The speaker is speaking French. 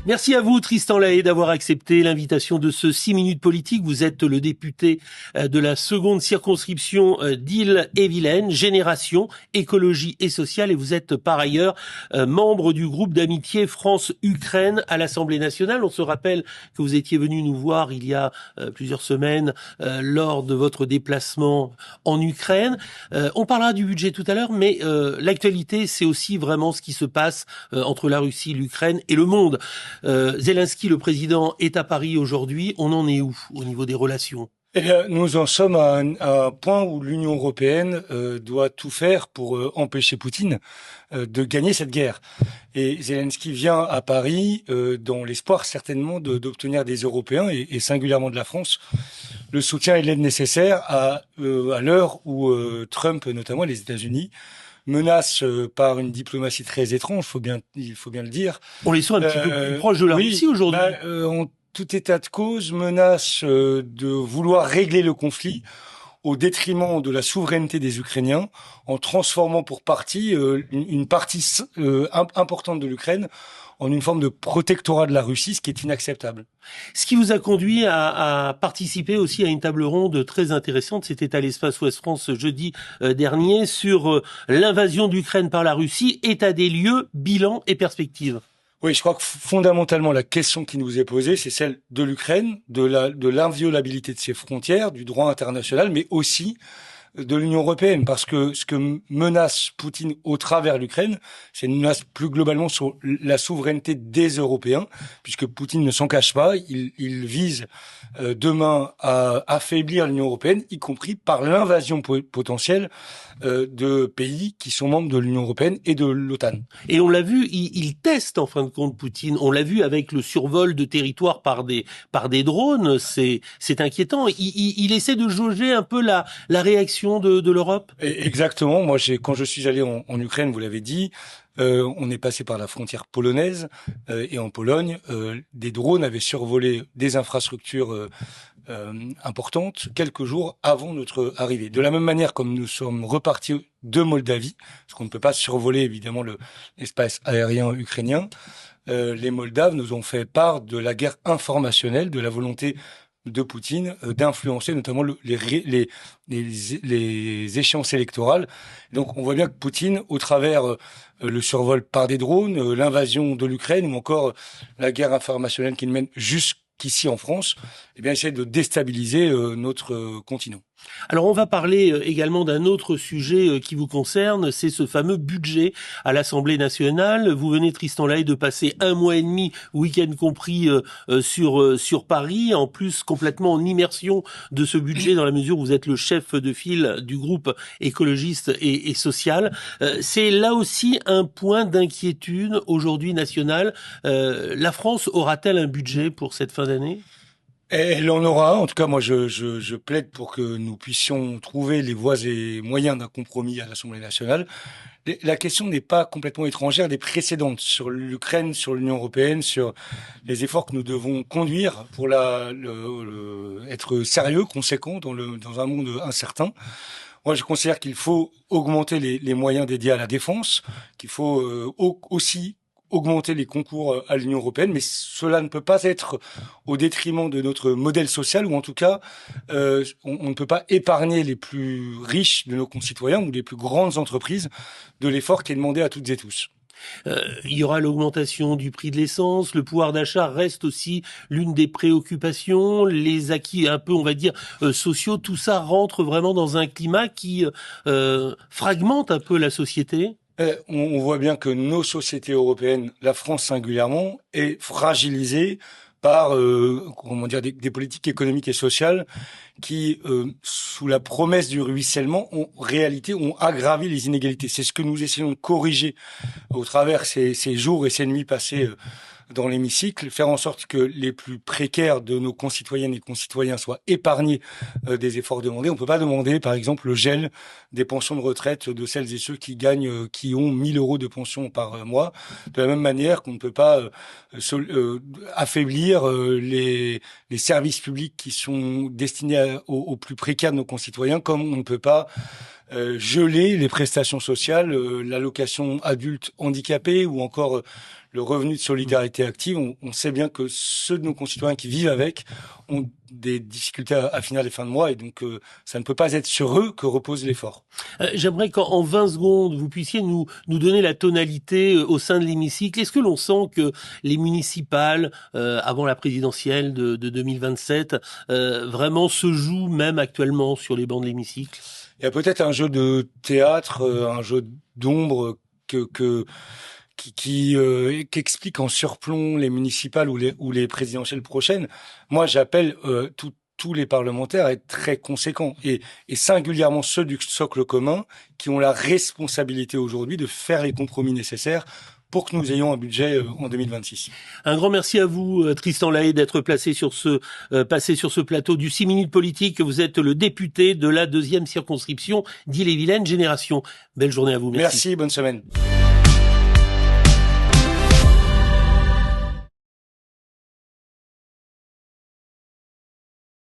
Merci à vous, Tristan Lahaye, d'avoir accepté l'invitation de ce 6 minutes politique. Vous êtes le député de la seconde circonscription d'Ille-et-Vilaine, Génération, Écologie et Sociale, et vous êtes par ailleurs membre du groupe d'amitié France-Ukraine à l'Assemblée nationale. On se rappelle que vous étiez venu nous voir il y a plusieurs semaines lors de votre déplacement en Ukraine. On parlera du budget tout à l'heure, mais l'actualité, c'est aussi vraiment ce qui se passe entre la Russie, l'Ukraine et le monde. Zelensky, le président, est à Paris aujourd'hui. On en est où au niveau des relations ? Eh bien, nous en sommes à un point où l'Union européenne doit tout faire pour empêcher Poutine de gagner cette guerre. Et Zelensky vient à Paris dans l'espoir certainement d'obtenir des Européens et singulièrement de la France le soutien et l'aide nécessaires à l'heure où Trump, notamment les États-Unis, menace par une diplomatie très étrange, il faut bien le dire. On les sent un petit peu plus proches de la Russie aujourd'hui. En tout état de cause, menace de vouloir régler le conflit au détriment de la souveraineté des Ukrainiens, en transformant pour partie une partie importante de l'Ukraine en une forme de protectorat de la Russie, ce qui est inacceptable. Ce qui vous a conduit à participer aussi à une table ronde très intéressante, c'était à l'Espace Ouest France jeudi dernier, sur l'invasion d'Ukraine par la Russie, état des lieux, bilan et perspectives. Oui, je crois que fondamentalement, la question qui nous est posée, c'est celle de l'Ukraine, de l'inviolabilité de ses frontières, du droit international, mais aussi de l'Union européenne, parce que ce que menace Poutine au travers de l'Ukraine, c'est une menace plus globalement sur la souveraineté des Européens, puisque Poutine ne s'en cache pas, il vise demain à affaiblir l'Union européenne, y compris par l'invasion potentielle de pays qui sont membres de l'Union européenne et de l'OTAN. Et on l'a vu, il teste en fin de compte Poutine. On l'a vu avec le survol de territoires par des drones. C'est inquiétant. Il essaie de jauger un peu la réaction de l'Europe. Exactement. Moi, quand je suis allé en Ukraine, vous l'avez dit, on est passé par la frontière polonaise et en Pologne, des drones avaient survolé des infrastructures importantes quelques jours avant notre arrivée. De la même manière, comme nous sommes repartis de Moldavie, parce qu'on ne peut pas survoler évidemment l'espace aérien ukrainien, les Moldaves nous ont fait part de la guerre informationnelle, de la volonté de Poutine d'influencer notamment les échéances électorales. Donc on voit bien que Poutine, au travers le survol par des drones, l'invasion de l'Ukraine ou encore la guerre informationnelle qu'il mène jusqu'ici en France, eh bien essaie de déstabiliser notre continent. Alors on va parler également d'un autre sujet qui vous concerne, c'est ce fameux budget à l'Assemblée nationale. Vous venez, Tristan Lahaye, de passer 1 mois et demi, week-end compris, sur Paris, en plus complètement en immersion de ce budget dans la mesure où vous êtes le chef de file du groupe écologiste et social. C'est là aussi un point d'inquiétude aujourd'hui national. La France aura-t-elle un budget pour cette fin d'année ? Elle en aura. En tout cas, moi, je plaide pour que nous puissions trouver les voies et moyens d'un compromis à l'Assemblée nationale. La question n'est pas complètement étrangère des précédentes sur l'Ukraine, sur l'Union européenne, sur les efforts que nous devons conduire pour être sérieux, conséquent dans un monde incertain. Moi, je considère qu'il faut augmenter les moyens dédiés à la défense, qu'il faut aussi augmenter les concours à l'Union européenne, mais cela ne peut pas être au détriment de notre modèle social, ou en tout cas, on ne peut pas épargner les plus riches de nos concitoyens ou les plus grandes entreprises de l'effort qui est demandé à toutes et tous. Il y aura l'augmentation du prix de l'essence, le pouvoir d'achat reste aussi l'une des préoccupations, les acquis un peu, on va dire, sociaux, tout ça rentre vraiment dans un climat qui fragmente un peu la société. On voit bien que nos sociétés européennes, la France singulièrement, est fragilisée par des politiques économiques et sociales qui, sous la promesse du ruissellement, en réalité ont aggravé les inégalités. C'est ce que nous essayons de corriger au travers ces jours et ces nuits passées dans l'hémicycle, faire en sorte que les plus précaires de nos concitoyennes et concitoyens soient épargnés des efforts demandés. On ne peut pas demander, par exemple, le gel des pensions de retraite de celles et ceux qui ont 1 000 euros de pension par mois. De la même manière qu'on ne peut pas affaiblir les services publics qui sont destinés aux plus précaires de nos concitoyens, comme on ne peut pas geler les prestations sociales, l'allocation adulte handicapé ou encore le revenu de solidarité active. On sait bien que ceux de nos concitoyens qui vivent avec ont des difficultés à finir les fins de mois et donc ça ne peut pas être sur eux que repose l'effort. J'aimerais qu'en 20 secondes, vous puissiez nous donner la tonalité au sein de l'hémicycle. Est-ce que l'on sent que les municipales, avant la présidentielle de 2027, vraiment se jouent même actuellement sur les bancs de l'hémicycle? Il y a peut-être un jeu de théâtre, un jeu d'ombre qui explique en surplomb les municipales ou les présidentielles prochaines. Moi, j'appelle tous les parlementaires à être très conséquents et singulièrement ceux du socle commun qui ont la responsabilité aujourd'hui de faire les compromis nécessaires pour que nous ayons un budget en 2026. Un grand merci à vous, Tristan Lahaye, d'être passé sur ce plateau du 6 minutes politique. Vous êtes le député de la 2e circonscription d'Ille-et-Vilaine Génération. Belle journée à vous. Merci, bonne semaine.